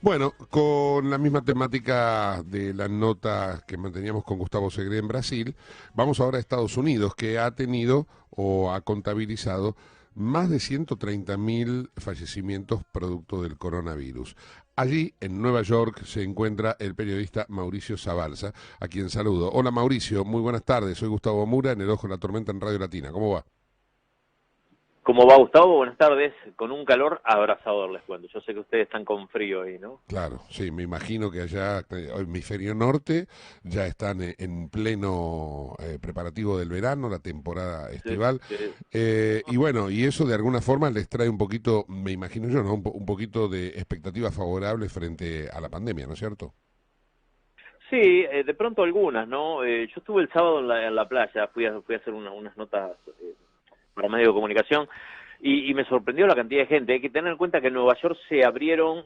Bueno, con la misma temática de la nota que manteníamos con Gustavo Segre en Brasil, vamos ahora a Estados Unidos, que ha tenido o ha contabilizado más de 130.000 fallecimientos producto del coronavirus. Allí, en Nueva York, se encuentra el periodista Mauricio Zabalza, a quien saludo. Hola Mauricio, muy buenas tardes. Soy Gustavo Mura, en El Ojo de la Tormenta en Radio Latina. ¿Cómo va? ¿Cómo va, Gustavo? Buenas tardes. Con un calor abrasador, les cuento. Yo sé que ustedes están con frío ahí, ¿no? Claro, sí, me imagino que allá, hemisferio norte, ya están en pleno preparativo del verano, la temporada Sí, estival. sí. Y bueno, y eso de alguna forma les trae un poquito, me imagino yo, ¿no? Un poquito de expectativas favorables frente a la pandemia, ¿no es cierto? Sí, de pronto algunas, ¿no? Yo estuve el sábado en la playa, fui a hacer unas notas para medio de comunicación y me sorprendió la cantidad de gente. Hay que tener en cuenta que en Nueva York se abrieron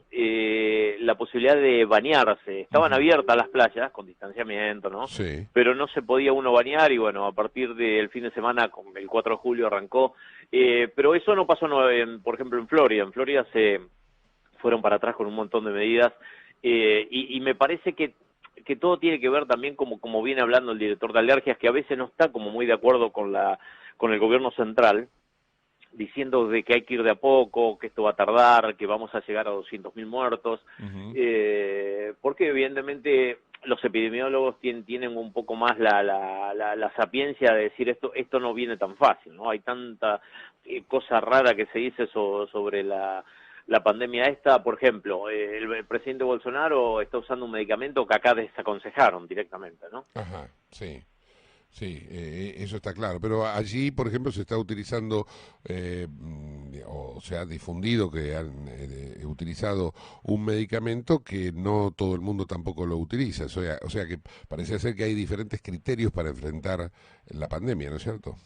la posibilidad de bañarse. Estaban Ujú. abiertas las playas con distanciamiento, ¿no? Sí. Pero no se podía uno bañar y bueno, a partir del fin de semana, con el 4 de julio arrancó. Pero eso no pasó, no, por ejemplo, en Florida. En Florida se fueron para atrás con un montón de medidas y me parece que todo tiene que ver también como viene hablando el director de alergias, que a veces no está como muy de acuerdo con el gobierno central, diciendo de que hay que ir de a poco, que esto va a tardar, que vamos a llegar a 200.000 muertos, Ujú. porque evidentemente los epidemiólogos tienen un poco más la sapiencia de decir esto no viene tan fácil, ¿no? Hay tanta cosa rara que se dice sobre la pandemia esta. Por ejemplo, el presidente Bolsonaro está usando un medicamento que acá desaconsejaron directamente, ¿no? Ajá, sí. Sí, eso está claro. Pero allí, por ejemplo, se está utilizando, o se ha difundido que han utilizado un medicamento que no todo el mundo tampoco lo utiliza. O sea que parece ser que hay diferentes criterios para enfrentar la pandemia, ¿no es cierto?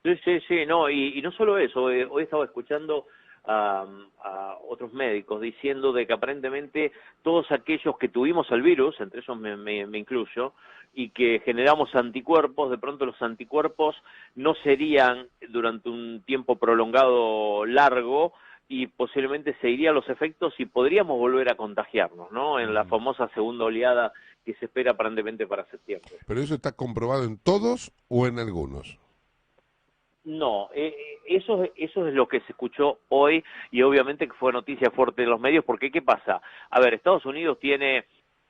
Sí, sí, sí, no, y no solo eso, hoy estaba escuchando a otros médicos diciendo de que aparentemente todos aquellos que tuvimos el virus, entre esos me incluyo, y que generamos anticuerpos, de pronto los anticuerpos no serían durante un tiempo prolongado largo y posiblemente se irían los efectos y podríamos volver a contagiarnos, ¿no? En la Ujú. famosa segunda oleada que se espera aparentemente para septiembre. Pero eso está comprobado en todos o en algunos. No, eso es lo que se escuchó hoy y obviamente que fue noticia fuerte en los medios, porque ¿qué pasa? A ver, Estados Unidos tiene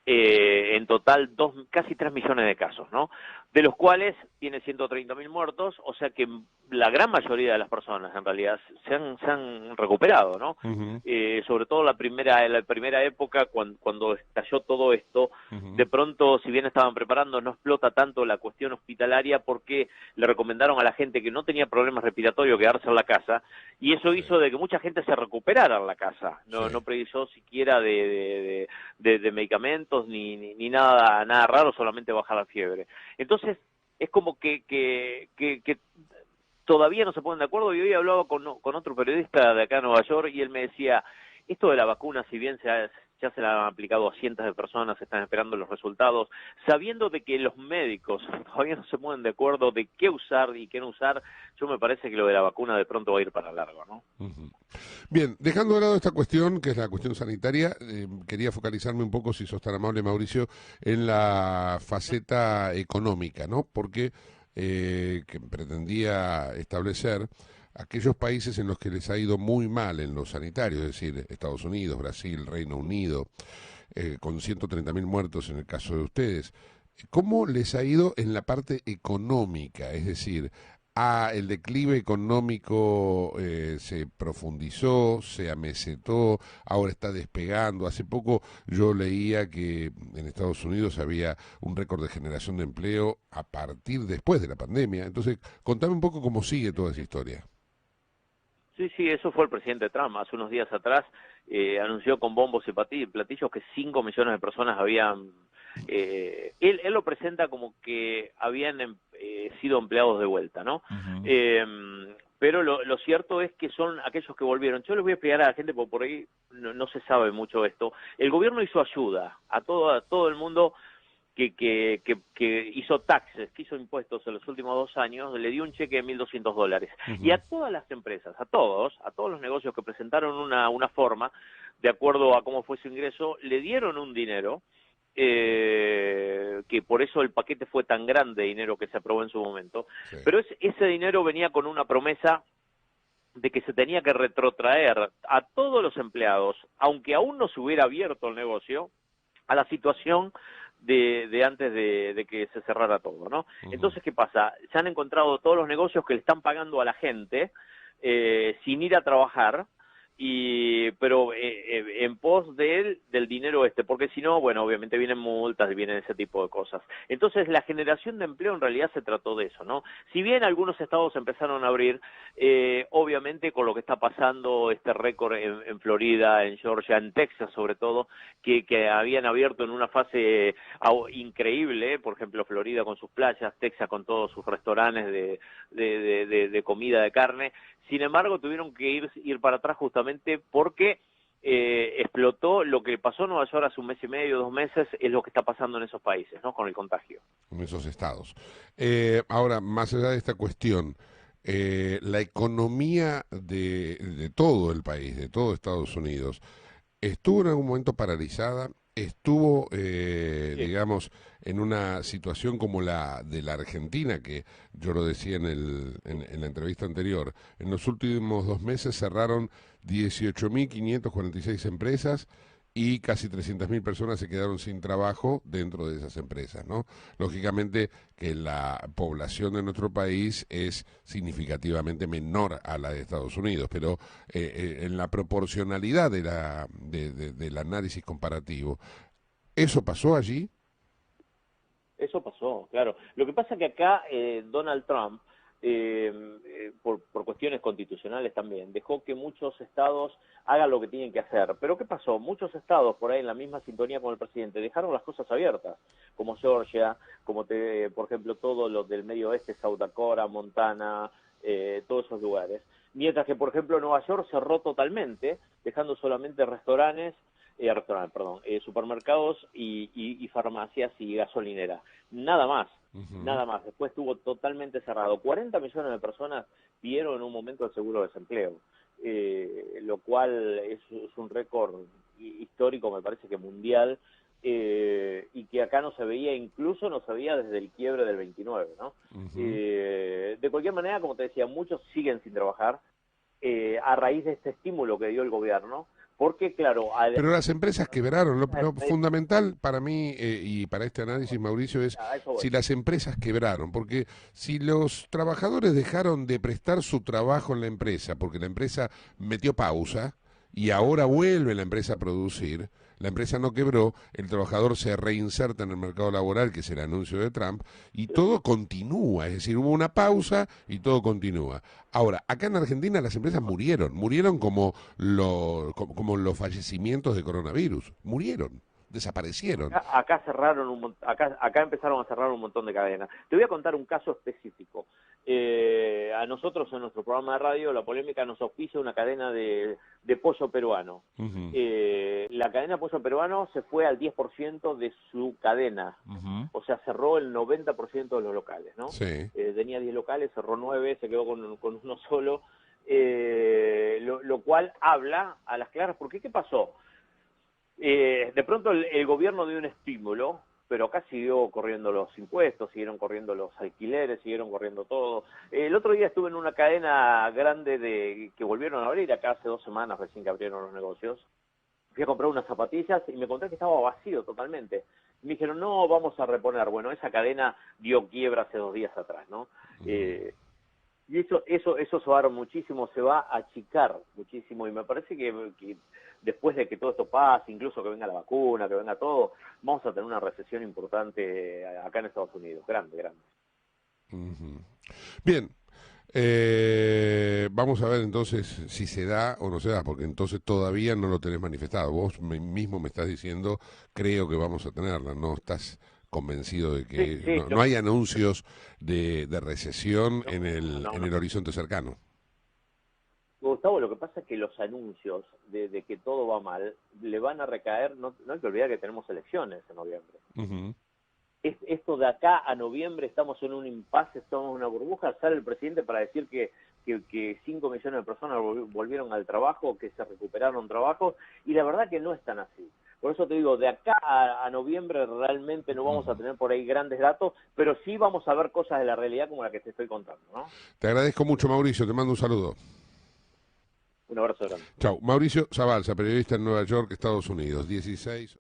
en total casi 3 millones de casos, ¿no? De los cuales tiene 130.000 muertos, o sea que la gran mayoría de las personas en realidad se han recuperado, ¿no? Ujú, Sobre todo la primera época cuando estalló todo esto, ujú. de pronto, si bien estaban preparando, no explota tanto la cuestión hospitalaria porque le recomendaron a la gente que no tenía problemas respiratorios quedarse en la casa, y eso Sí, hizo de que mucha gente se recuperara en la casa, sí. no precisó siquiera de medicamentos ni nada raro, solamente bajar la fiebre. Entonces, es como que todavía no se ponen de acuerdo, y hoy hablaba con otro periodista de acá en Nueva York y él me decía, esto de la vacuna, si bien ya se la han aplicado a cientos de personas, están esperando los resultados, sabiendo de que los médicos todavía no se ponen de acuerdo de qué usar y qué no usar, yo me parece que lo de la vacuna de pronto va a ir para largo, ¿no? Ujú. Bien, dejando de lado esta cuestión, que es la cuestión sanitaria, quería focalizarme un poco, si sos tan amable, Mauricio, en la faceta económica, ¿no? Porque que pretendía establecer aquellos países en los que les ha ido muy mal en lo sanitario, es decir, Estados Unidos, Brasil, Reino Unido, con 130.000 muertos en el caso de ustedes. ¿Cómo les ha ido en la parte económica? Es decir, el declive económico se profundizó, se amesetó, ahora está despegando. Hace poco yo leía que en Estados Unidos había un récord de generación de empleo a partir después de la pandemia. Entonces, contame un poco cómo sigue toda esa historia. Sí, sí, eso fue el presidente Trump. Hace unos días atrás anunció con bombos y platillos que 5 millones de personas habían... él lo presenta como que habían sido empleados de vuelta, ¿no? Ujú. Eh, pero lo cierto es que son aquellos que volvieron. Yo les voy a explicar a la gente, porque por ahí no se sabe mucho esto. El gobierno hizo ayuda a todo el mundo que hizo taxes, que hizo impuestos en los últimos 2 años, le dio un cheque de $1.200. Y a Ujú. todas las empresas, a todos los negocios que presentaron una forma, de acuerdo a cómo fue su ingreso, le dieron un dinero, que por eso el paquete fue tan grande, dinero que se aprobó en su momento, Sí. pero ese dinero venía con una promesa de que se tenía que retrotraer a todos los empleados, aunque aún no se hubiera abierto el negocio, a la situación de antes de que se cerrara todo, ¿no? Entonces, ¿qué pasa? Se han encontrado todos los negocios que le están pagando a la gente sin ir a trabajar, pero en pos del dinero porque si no, bueno, obviamente vienen multas y vienen ese tipo de cosas. Entonces, la generación de empleo en realidad se trató de eso, ¿no? Si bien algunos estados empezaron a abrir, obviamente con lo que está pasando, este récord en Florida, en Georgia, en Texas sobre todo, que habían abierto en una fase increíble, por ejemplo, Florida con sus playas, Texas con todos sus restaurantes de comida de carne. Sin embargo, tuvieron que ir para atrás justamente porque explotó lo que pasó en Nueva York hace un mes y medio, 2 meses, es lo que está pasando en esos países, ¿no? Con el contagio. En esos estados. Ahora, más allá de esta cuestión, la economía de todo el país, de todo Estados Unidos, ¿estuvo en algún momento paralizada? ¿Estuvo, Sí. digamos, en una situación como la de la Argentina, que yo lo decía en la entrevista anterior? En los últimos 2 meses cerraron 18.546 empresas y casi 300.000 personas se quedaron sin trabajo dentro de esas empresas, ¿no? Lógicamente que la población de nuestro país es significativamente menor a la de Estados Unidos, pero en la proporcionalidad del análisis comparativo, ¿eso pasó allí? Eso pasó, claro. Lo que pasa es que acá Donald Trump, por cuestiones constitucionales también, dejó que muchos estados hagan lo que tienen que hacer. Pero ¿qué pasó? Muchos estados, por ahí en la misma sintonía con el presidente, dejaron las cosas abiertas, como Georgia, por ejemplo, todo lo del medio oeste, South Dakota, Montana, todos esos lugares. Mientras que, por ejemplo, Nueva York cerró totalmente, dejando solamente supermercados y farmacias y gasolineras. Nada más, Ujú. nada más. Después estuvo totalmente cerrado. 40 millones de personas pidieron en un momento el seguro de desempleo, lo cual es un récord histórico, me parece que mundial, y que acá no se veía, incluso no se veía desde el quiebre del 29, ¿no? Ujú. De cualquier manera, como te decía, muchos siguen sin trabajar a raíz de este estímulo que dio el gobierno, porque claro, Pero las empresas quebraron. Lo a fundamental para mí y para este análisis, Mauricio, es eso voy. si las empresas quebraron. Porque si los trabajadores dejaron de prestar su trabajo en la empresa, porque la empresa metió pausa y ahora vuelve la empresa a producir, la empresa no quebró, el trabajador se reinserta en el mercado laboral, que es el anuncio de Trump, y todo continúa. Es decir, hubo una pausa y todo continúa. Ahora, acá en Argentina las empresas murieron como los fallecimientos de coronavirus, murieron, desaparecieron. Acá cerraron acá empezaron a cerrar un montón de cadenas. Te voy a contar un caso específico. A nosotros en nuestro programa de radio, La Polémica, nos auspicia una cadena de pollo peruano. Ujú, La cadena pollo peruano se fue al 10% de su cadena. ujú. O sea, cerró el 90% de los locales, ¿no? Sí. Tenía 10 locales, cerró 9, se quedó con uno solo, lo cual habla a las claras. ¿Por qué? ¿Qué pasó? De pronto el gobierno dio un estímulo, pero acá siguió corriendo los impuestos, siguieron corriendo los alquileres, siguieron corriendo todo. El otro día estuve en una cadena grande que volvieron a abrir, acá hace 2 semanas recién que abrieron los negocios. Fui a comprar unas zapatillas y me encontré que estaba vacío totalmente. Me dijeron, no, vamos a reponer. Bueno, esa cadena dio quiebra hace 2 días atrás, ¿no? Ujú. Y eso se va a dar muchísimo, se va a achicar muchísimo, y me parece que después de que todo esto pase, incluso que venga la vacuna, que venga todo, vamos a tener una recesión importante acá en Estados Unidos, grande, grande. Ujú. Bien, vamos a ver entonces si se da o no se da, porque entonces todavía no lo tenés manifestado. Vos mismo me estás diciendo, creo que vamos a tenerla, no estás convencido de Sí, que sí, no hay anuncios de recesión no, no, en no. el horizonte cercano. Gustavo, lo que pasa es que los anuncios de que todo va mal le van a recaer, no hay que olvidar que tenemos elecciones en noviembre. Ujú. Esto de acá a noviembre estamos en un impasse, estamos en una burbuja, sale el presidente para decir que que 5 millones de personas volvieron al trabajo, que se recuperaron trabajos, y la verdad que no es tan así. Por eso te digo, de acá a noviembre realmente no vamos a tener por ahí grandes datos, pero sí vamos a ver cosas de la realidad como la que te estoy contando, ¿no? Te agradezco mucho, Mauricio, te mando un saludo. Un abrazo grande. Chau. Mauricio Zabalza, periodista en Nueva York, Estados Unidos, 16.